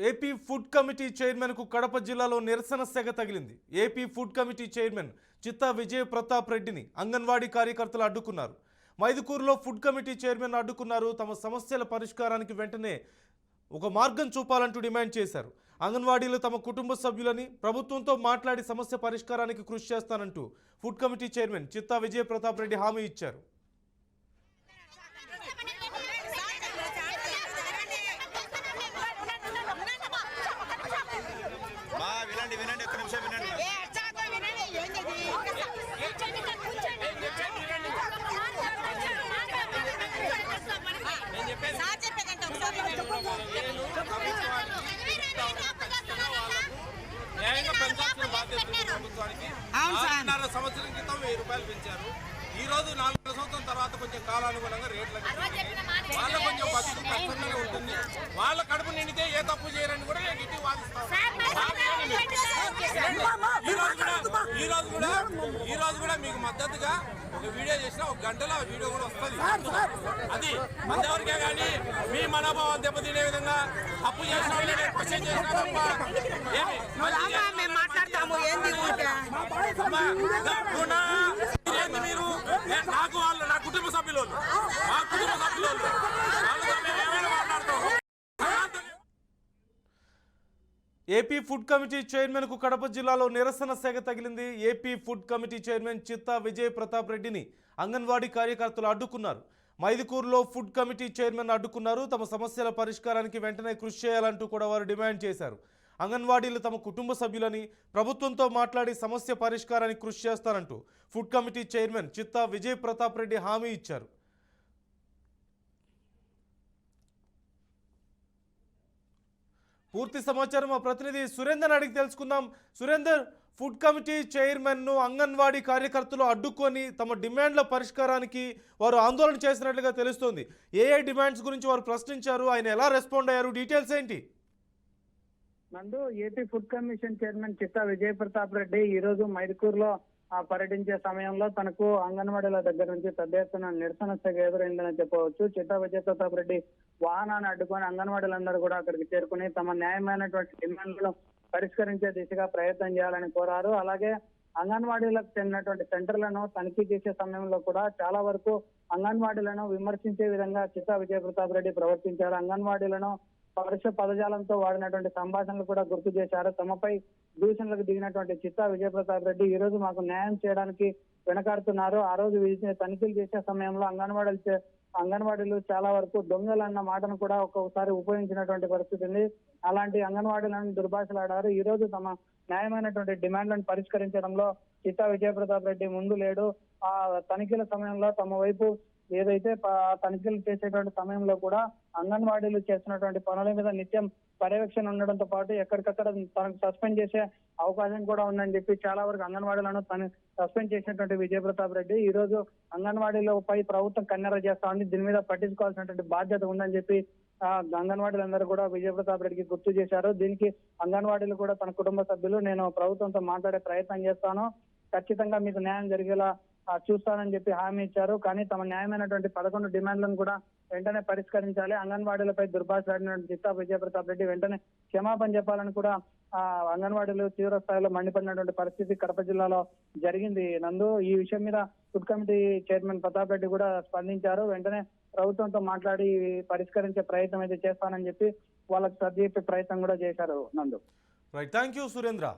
AP food committee chairman కు కడప జిల్లాలో నిరసన సెగ తగిలింది. ఏపీ ఫుడ్ కమిటీ చైర్మన్ చిత్తా విజయ ప్రతాప్ రెడ్డిని అంగన్వాడీ కార్యకర్తలు అడ్డుకున్నారు. మైదుకూరులో ఫుడ్ కమిటీ చైర్మన్ అడ్డుకున్నారు. తమ సమస్యల పరిష్కారానికి వెంటనే ఒక మార్గం చూపాలంటూ డిమాండ్ చేశారు. అంగన్వాడీలు తమ కుటుంబ సభ్యులని ప్రభుత్వంతో మాట్లాడి సమస్య పరిష్కారానికి కృషి చేస్తానంటూ ఫుడ్ కమిటీ చైర్మన్ చిత్తా విజయ ప్రతాప్ రెడ్డి హామీ ఇచ్చారు. న్యాయంగా పెంచాల్సిన బాధ్యత ప్రభుత్వానికి. 6.5 సంవత్సరం క్రితం 1000 రూపాయలు పెంచారు. ఈ రోజు 4 సంవత్సరం తర్వాత కొంచెం కాలానుగుణంగా రేట్లు వాళ్ళ కొంచెం బతుకు కష్టంగానే ఉంటుంది. వాళ్ళ కడుపు నిండితే ఏ తప్పు చేయరని కూడా నేను ఇటు వాదిస్తాను. ఈ రోజు కూడా మీకు మద్దతుగా ఒక వీడియో చేసిన 1 గంటలో ఆ వీడియో కూడా వస్తుంది. అది అందరికే కానీ మీ మనోభావం దెబ్బతినే విధంగా అప్పు చేసిన మాట్లాడతాము. మీరు నాకు వాళ్ళు నా కుటుంబ సభ్యులు ఏపీ ఫుడ్ కమిటీ చైర్మన్ కు కడప జిల్లాలో నిరసన సెగ తగిలింది. ఏపీ ఫుడ్ కమిటీ చైర్మన్ చిత్తా విజయ్ ప్రతాప్ రెడ్డిని అంగన్వాడీ కార్యకర్తలు అడ్డుకున్నారు. మైదుకూరులో ఫుడ్ కమిటీ చైర్మన్ అడ్డుకున్నారు. తమ సమస్యల పరిష్కారానికి వెంటనే కృషి చేయాలంటూ కూడా వారు డిమాండ్ చేశారు. అంగన్వాడీలు తమ కుటుంబ సభ్యులని ప్రభుత్వంతో మాట్లాడి సమస్య పరిష్కారానికి కృషి చేస్తారంటూ ఫుడ్ కమిటీ చైర్మన్ చిత్తా విజయ్ ప్రతాప్ రెడ్డి హామీ ఇచ్చారు. పూర్తి సమాచారం మా ప్రతినిధి సురేందర్ అడిగి తెలుసుకుందాం. సురేందర్, ఫుడ్ కమిటీ చైర్మన్ను అంగన్వాడీ కార్యకర్తలు అడ్డుకొని తమ డిమాండ్ల పరిష్కారానికి వారు ఆందోళన చేసినట్లుగా తెలుస్తోంది. ఏ డిమాండ్స్ గురించి వారు ప్రశ్నించారు, ఆయన ఎలా రెస్పాండ్ అయ్యారు, డీటెయిల్స్ ఏంటి? నందు, ఏపీ ఫుడ్ కమిషన్ చైర్మన్ చిత్తా విజయ్ ప్రతాప్ రెడ్డి ఈ రోజు మైదుకూరులో పర్యటించే సమయంలో తనకు అంగన్వాడీల దగ్గర నుంచి పెద్ద ఎత్తున నిరసన సెగ ఎదురైందని చెప్పవచ్చు. చిత్తా విజయ్ ప్రతాప్ రెడ్డి వాహనాన్ని అడ్డుకొని అంగన్వాడీలందరూ కూడా అక్కడికి చేరుకుని తమ న్యాయమైనటువంటి డిమాండ్లను పరిష్కరించే దిశగా ప్రయత్నం చేయాలని కోరారు. అలాగే అంగన్వాడీలకు చెందినటువంటి సెంటర్లను తనిఖీ చేసే సమయంలో కూడా చాలా వరకు అంగన్వాడీలను విమర్శించే విధంగా చిత్తా విజయ్ ప్రతాప్ రెడ్డి ప్రవర్తించారు. అంగన్వాడీలను పరుష పదజాలంతో వాడినటువంటి సంభాషణలు కూడా గుర్తు చేశారు. తమపై దూషణలకు దిగినటువంటి చిత్తా విజయ్ ప్రతాప్ రెడ్డి ఈ రోజు మాకు న్యాయం చేయడానికి వెనకాడుతున్నారు. ఆ రోజు తనిఖీలు చేసే సమయంలో అంగన్వాడీలు చాలా వరకు దొంగలు అన్న మాటను కూడా ఒక్కొక్కసారి ఉపయోగించినటువంటి పరిస్థితి ఉంది. అలాంటి అంగన్వాడీలను దుర్భాషలాడారు. ఈ రోజు తమ న్యాయమైనటువంటి డిమాండ్లను పరిష్కరించడంలో చిత్తా విజయ్ ప్రతాప్ రెడ్డి ముందు లేడు. ఆ తనిఖీల సమయంలో తమ వైపు ఏదైతే తనిఖీలు చేసేటువంటి సమయంలో కూడా అంగన్వాడీలు చేస్తున్నటువంటి పనుల మీద నిత్యం పర్యవేక్షణ ఉండడంతో పాటు ఎక్కడికక్కడ తనకు సస్పెండ్ చేసే అవకాశం కూడా ఉందని చెప్పి చాలా వరకు అంగన్వాడీలను సస్పెండ్ చేసినటువంటి విజయ్ ప్రతాప్ రెడ్డి ఈ రోజు అంగన్వాడీలపై ప్రభుత్వం కన్నెర చేస్తా ఉంది, దీని మీద పట్టించుకోవాల్సినటువంటి బాధ్యత ఉందని చెప్పి అంగన్వాడీలందరూ కూడా విజయ్ ప్రతాప్ రెడ్డికి గుర్తు చేశారు. దీనికి అంగన్వాడీలు కూడా తన కుటుంబ సభ్యులు నేను ప్రభుత్వంతో మాట్లాడే ప్రయత్నం చేస్తాను, ఖచ్చితంగా మీకు న్యాయం జరిగేలా చూస్తానని చెప్పి హామీ ఇచ్చారు. కానీ తమ న్యాయమైనటువంటి 11 డిమాండ్లను కూడా వెంటనే పరిష్కరించాలి, అంగన్వాడీలపై దుర్భాషలాడినటువంటి చిత్తా విజయ్ ప్రతాప్ రెడ్డి వెంటనే క్షమాపణ చెప్పాలని కూడా అంగన్వాడీలు తీవ్ర స్థాయిలో మండిపడినటువంటి పరిస్థితి కడప జిల్లాలో జరిగింది. నందు, ఈ విషయం మీద food committee chairman Pratap Reddy కూడా స్పందించారు. వెంటనే ప్రభుత్వంతో మాట్లాడి పరిష్కరించే ప్రయత్నం అయితే చేస్తానని చెప్పి వాళ్ళకి సర్ది చెప్పే ప్రయత్నం కూడా చేశారు. నందు, రైట్, థ్యాంక్ యూ సురేంద్ర.